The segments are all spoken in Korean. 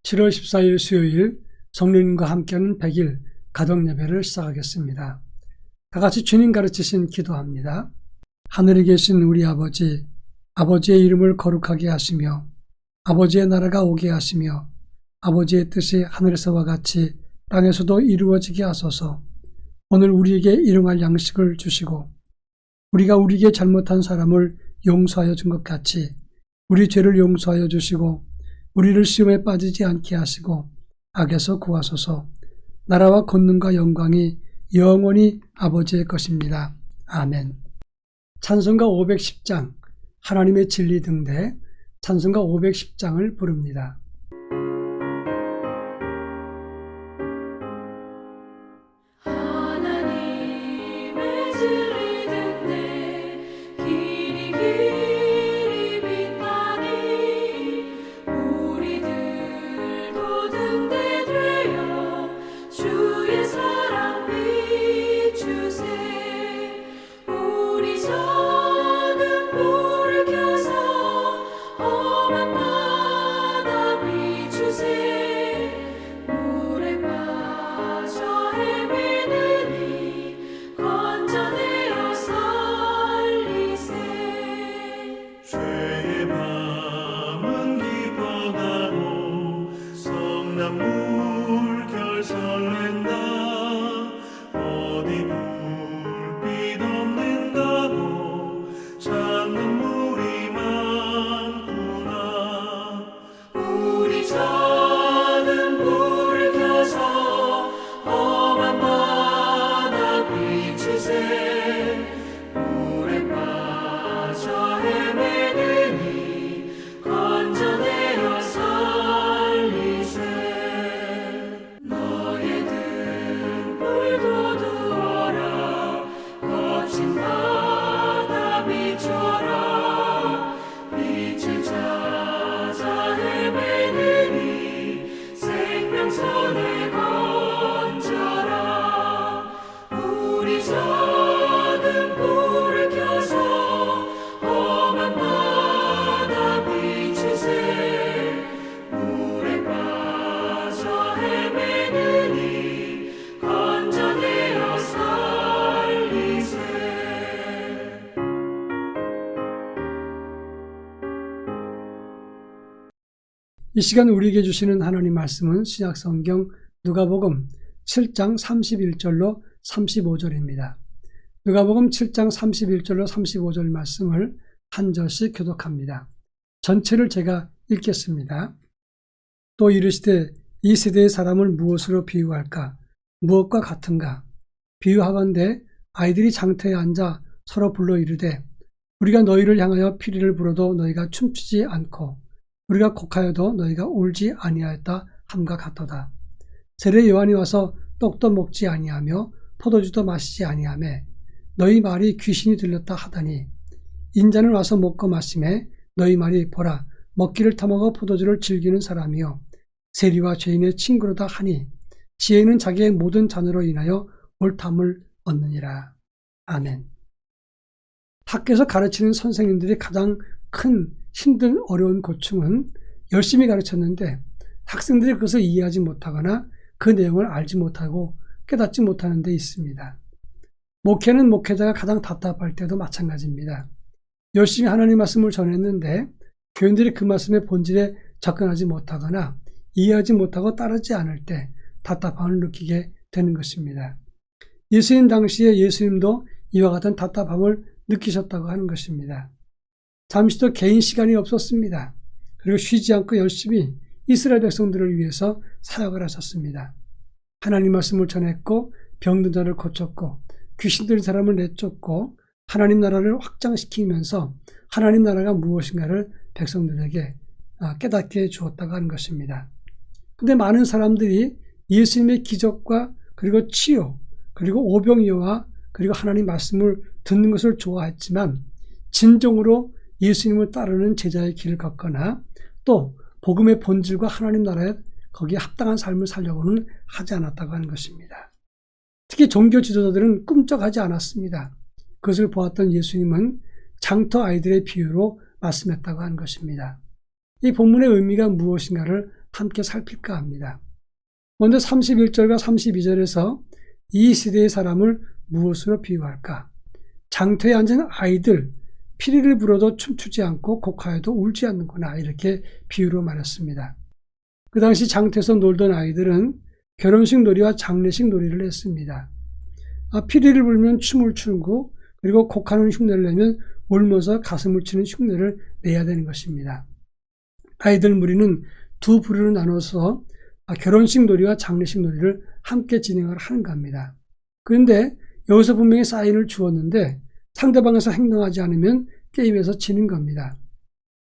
7월 14일 수요일 성령님과 함께하는 100일 가정예배를 시작하겠습니다. 다같이 주님 가르치신 기도합니다. 하늘에 계신 우리 아버지, 아버지의 이름을 거룩하게 하시며 아버지의 나라가 오게 하시며 아버지의 뜻이 하늘에서와 같이 땅에서도 이루어지게 하소서. 오늘 우리에게 일용할 양식을 주시고 우리가 우리에게 잘못한 사람을 용서하여 준 것 같이 우리 죄를 용서하여 주시고 우리를 시험에 빠지지 않게 하시고 악에서 구하소서. 나라와 권능과 영광이 영원히 아버지의 것입니다. 아멘. 찬송가 510장 하나님의 진리 등대 찬송가 510장을 부릅니다. 이 시간 우리에게 주시는 하나님 말씀은 신약성경 누가복음 7장 31절로 35절입니다. 누가복음 7장 31절로 35절 말씀을 한 절씩 교독합니다. 전체를 제가 읽겠습니다. 또 이르시되 이 세대의 사람을 무엇으로 비유할까? 무엇과 같은가? 비유하건대 아이들이 장터에 앉아 서로 불러 이르되 우리가 너희를 향하여 피리를 불어도 너희가 춤추지 않고 우리가 곡하여도 너희가 울지 아니하였다 함과 같도다. 세례 요한이 와서 떡도 먹지 아니하며 포도주도 마시지 아니하며 너희 말이 귀신이 들렸다 하더니 인자는 와서 먹고 마시매 너희 말이 보라 먹기를 터먹어 포도주를 즐기는 사람이요 세리와 죄인의 친구로다 하니 지혜는 자기의 모든 자녀로 인하여 옳담을 얻느니라. 아멘. 학교에서 가르치는 선생님들이 가장 큰 힘든 어려운 고충은 열심히 가르쳤는데 학생들이 그것을 이해하지 못하거나 그 내용을 알지 못하고 깨닫지 못하는 데 있습니다. 목회는 목회자가 가장 답답할 때도 마찬가지입니다. 열심히 하나님 말씀을 전했는데 교인들이 그 말씀의 본질에 접근하지 못하거나 이해하지 못하고 따르지 않을 때 답답함을 느끼게 되는 것입니다. 예수님 당시에 예수님도 이와 같은 답답함을 느끼셨다고 하는 것입니다. 잠시도 개인 시간이 없었습니다. 그리고 쉬지 않고 열심히 이스라엘 백성들을 위해서 사역을 하셨습니다. 하나님 말씀을 전했고 병든 자를 고쳤고 귀신 들린 사람을 내쫓고 하나님 나라를 확장시키면서 하나님 나라가 무엇인가를 백성들에게 깨닫게 주었다고 하는 것입니다. 그런데 많은 사람들이 예수님의 기적과 그리고 치유 그리고 오병이어와 그리고 하나님 말씀을 듣는 것을 좋아했지만 진정으로 예수님을 따르는 제자의 길을 걷거나 또 복음의 본질과 하나님 나라에 거기에 합당한 삶을 살려고는 하지 않았다고 하는 것입니다. 특히 종교 지도자들은 꿈쩍하지 않았습니다. 그것을 보았던 예수님은 장터 아이들의 비유로 말씀했다고 하는 것입니다. 이 본문의 의미가 무엇인가를 함께 살필까 합니다. 먼저 31절과 32절에서 이 시대의 사람을 무엇으로 비유할까? 장터에 앉은 아이들, 피리를 불어도 춤추지 않고 곡하여도 울지 않는구나, 이렇게 비유로 말했습니다. 그 당시 장터에서 놀던 아이들은 결혼식 놀이와 장례식 놀이를 했습니다. 피리를 불면 춤을 추고, 그리고 곡하는 흉내를 내면 울면서 가슴을 치는 흉내를 내야 되는 것입니다. 아이들 무리는 두 부류로 나눠서 결혼식 놀이와 장례식 놀이를 함께 진행을 하는 겁니다. 그런데 여기서 분명히 사인을 주었는데 상대방에서 행동하지 않으면 게임에서 지는 겁니다.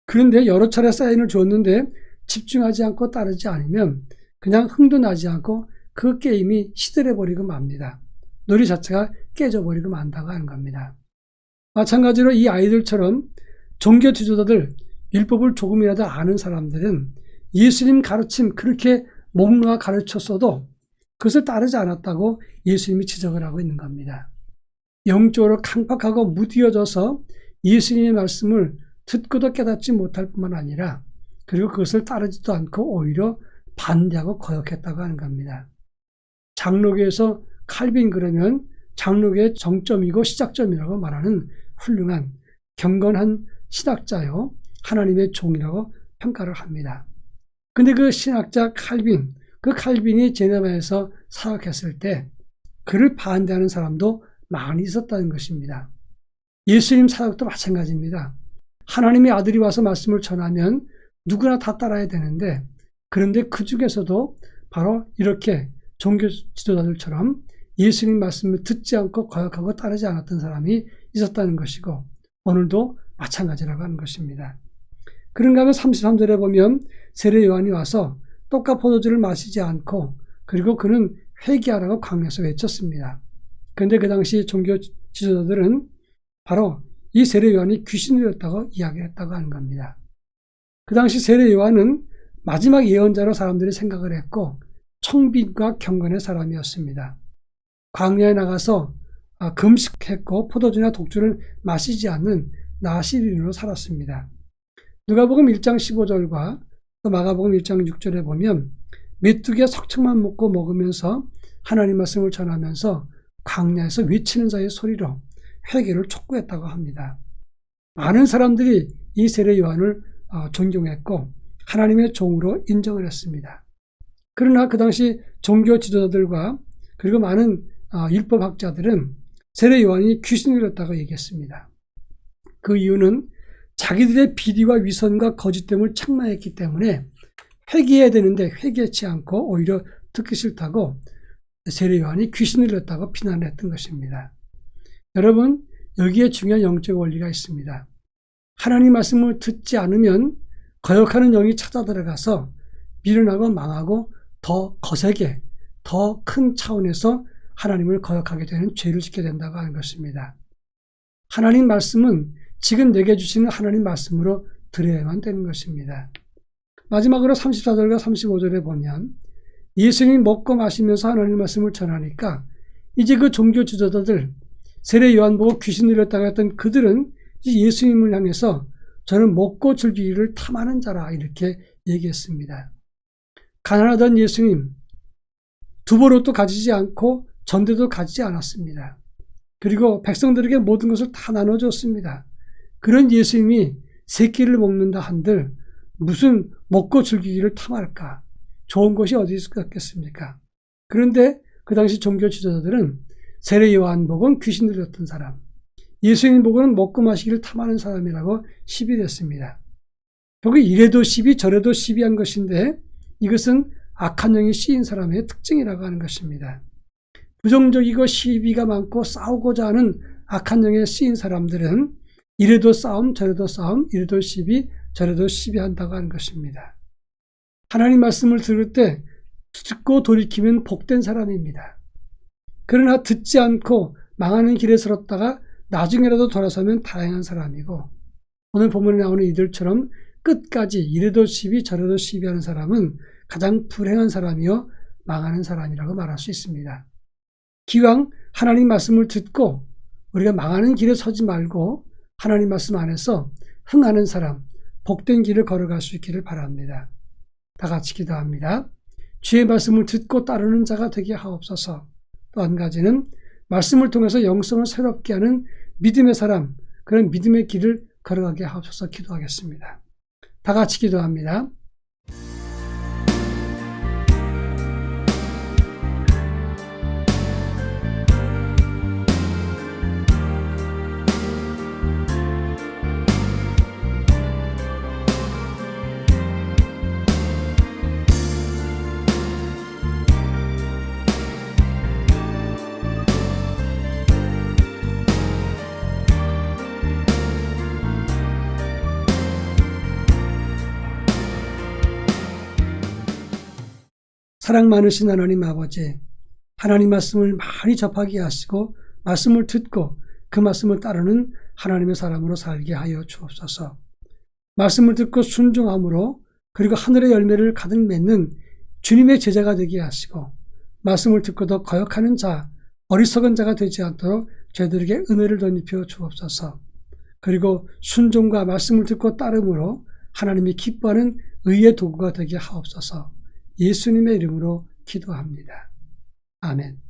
그런데 여러 차례 사인을 주었는데 집중하지 않고 따르지 않으면 그냥 흥도 나지 않고 그 게임이 시들해버리고 맙니다. 놀이 자체가 깨져버리고 만다고 하는 겁니다. 마찬가지로 이 아이들처럼 종교 지도자들, 율법을 조금이라도 아는 사람들은 예수님 가르침 그렇게 목 놓아 가르쳤어도 그것을 따르지 않았다고 예수님이 지적을 하고 있는 겁니다. 영적으로 강팍하고 무디어져서 예수님의 말씀을 듣고도 깨닫지 못할 뿐만 아니라 그리고 그것을 따르지도 않고 오히려 반대하고 거역했다고 하는 겁니다. 장로교에서 칼빈 그러면 장로교의 정점이고 시작점이라고 말하는 훌륭한 경건한 신학자요 하나님의 종이라고 평가를 합니다. 근데 그 신학자 칼빈, 그 칼빈이 제네바에서 사역했을 때 그를 반대하는 사람도 많이 있었다는 것입니다. 예수님 사역도 마찬가지입니다. 하나님의 아들이 와서 말씀을 전하면 누구나 다 따라야 되는데 그런데 그 중에서도 바로 이렇게 종교 지도자들처럼 예수님 말씀을 듣지 않고 거역하고 따르지 않았던 사람이 있었다는 것이고 오늘도 마찬가지라고 하는 것입니다. 그런가 하면 33절에 보면 세례 요한이 와서 떡과 포도주를 마시지 않고 그리고 그는 회개하라고 광야에서 외쳤습니다. 그런데 그 당시 종교 지도자들은 바로 이 세례 요한이 귀신이었다고 이야기했다고 하는 겁니다. 그 당시 세례 요한은 마지막 예언자로 사람들이 생각을 했고 청빈과 경건의 사람이었습니다. 광야에 나가서 금식했고 포도주나 독주를 마시지 않는 나시린으로 살았습니다. 누가복음 1장 15절과 또 마가복음 1장 6절에 보면 메뚜기와 석청만 먹으면서 하나님 말씀을 전하면서 광야에서 외치는 자의 소리로 회개를 촉구했다고 합니다. 많은 사람들이 이 세례 요한을 존경했고 하나님의 종으로 인정을 했습니다. 그러나 그 당시 종교 지도자들과 그리고 많은 율법학자들은 세례 요한이 귀신을 들었다고 얘기했습니다. 그 이유는 자기들의 비리와 위선과 거짓됨을 책망했기 때문에 회개해야 되는데 회개하지 않고 오히려 듣기 싫다고 세례 요한이 귀신을 들었다고 비난을 했던 것입니다. 여러분, 여기에 중요한 영적 원리가 있습니다. 하나님 말씀을 듣지 않으면 거역하는 영이 찾아 들어가서 미련하고 망하고 더 거세게 더 큰 차원에서 하나님을 거역하게 되는 죄를 짓게 된다고 하는 것입니다. 하나님 말씀은 지금 내게 주시는 하나님 말씀으로 드려야만 되는 것입니다. 마지막으로 34절과 35절에 보면 예수님이 먹고 마시면서 하나님 말씀을 전하니까 이제 그 종교 지도자들 세례 요한 보고 귀신 들렸다고 했던 그들은 이제 예수님을 향해서 저는 먹고 즐기기를 탐하는 자라 이렇게 얘기했습니다. 가난하던 예수님 두벌 옷도 가지지 않고 전대도 가지지 않았습니다. 그리고 백성들에게 모든 것을 다 나눠줬습니다. 그런 예수님이 세 끼를 먹는다 한들 무슨 먹고 즐기기를 탐할까? 좋은 것이 어디 있겠습니까? 그런데 그 당시 종교 지도자들은 세례 요한 복은 귀신 들렸던 사람, 예수님 복은 먹고 마시기를 탐하는 사람이라고 시비했습니다. 여기 이래도 시비 저래도 시비한 것인데 이것은 악한 영이 씌인 사람의 특징이라고 하는 것입니다. 부정적이고 시비가 많고 싸우고자 하는 악한 영에 씌인 사람들은 이래도 싸움 저래도 싸움 이래도 시비 저래도 시비한다고 하는 것입니다. 하나님 말씀을 들을 때 듣고 돌이키면 복된 사람입니다. 그러나 듣지 않고 망하는 길에 서렀다가 나중에라도 돌아서면 다행한 사람이고 오늘 본문에 나오는 이들처럼 끝까지 이래도 시비 저래도 시비하는 사람은 가장 불행한 사람이요 망하는 사람이라고 말할 수 있습니다. 기왕 하나님 말씀을 듣고 우리가 망하는 길에 서지 말고 하나님 말씀 안에서 흥하는 사람, 복된 길을 걸어갈 수 있기를 바랍니다. 다 같이 기도합니다. 주의 말씀을 듣고 따르는 자가 되게 하옵소서. 또 한 가지는 말씀을 통해서 영성을 새롭게 하는 믿음의 사람, 그런 믿음의 길을 걸어가게 하옵소서 기도하겠습니다. 다 같이 기도합니다. 사랑 많으신 하나님 아버지, 하나님 말씀을 많이 접하게 하시고 말씀을 듣고 그 말씀을 따르는 하나님의 사람으로 살게 하여 주옵소서. 말씀을 듣고 순종함으로 그리고 하늘의 열매를 가득 맺는 주님의 제자가 되게 하시고 말씀을 듣고도 거역하는 자, 어리석은 자가 되지 않도록 저희들에게 은혜를 덧입혀 주옵소서. 그리고 순종과 말씀을 듣고 따름으로 하나님이 기뻐하는 의의 도구가 되게 하옵소서. 예수님의 이름으로 기도합니다. 아멘.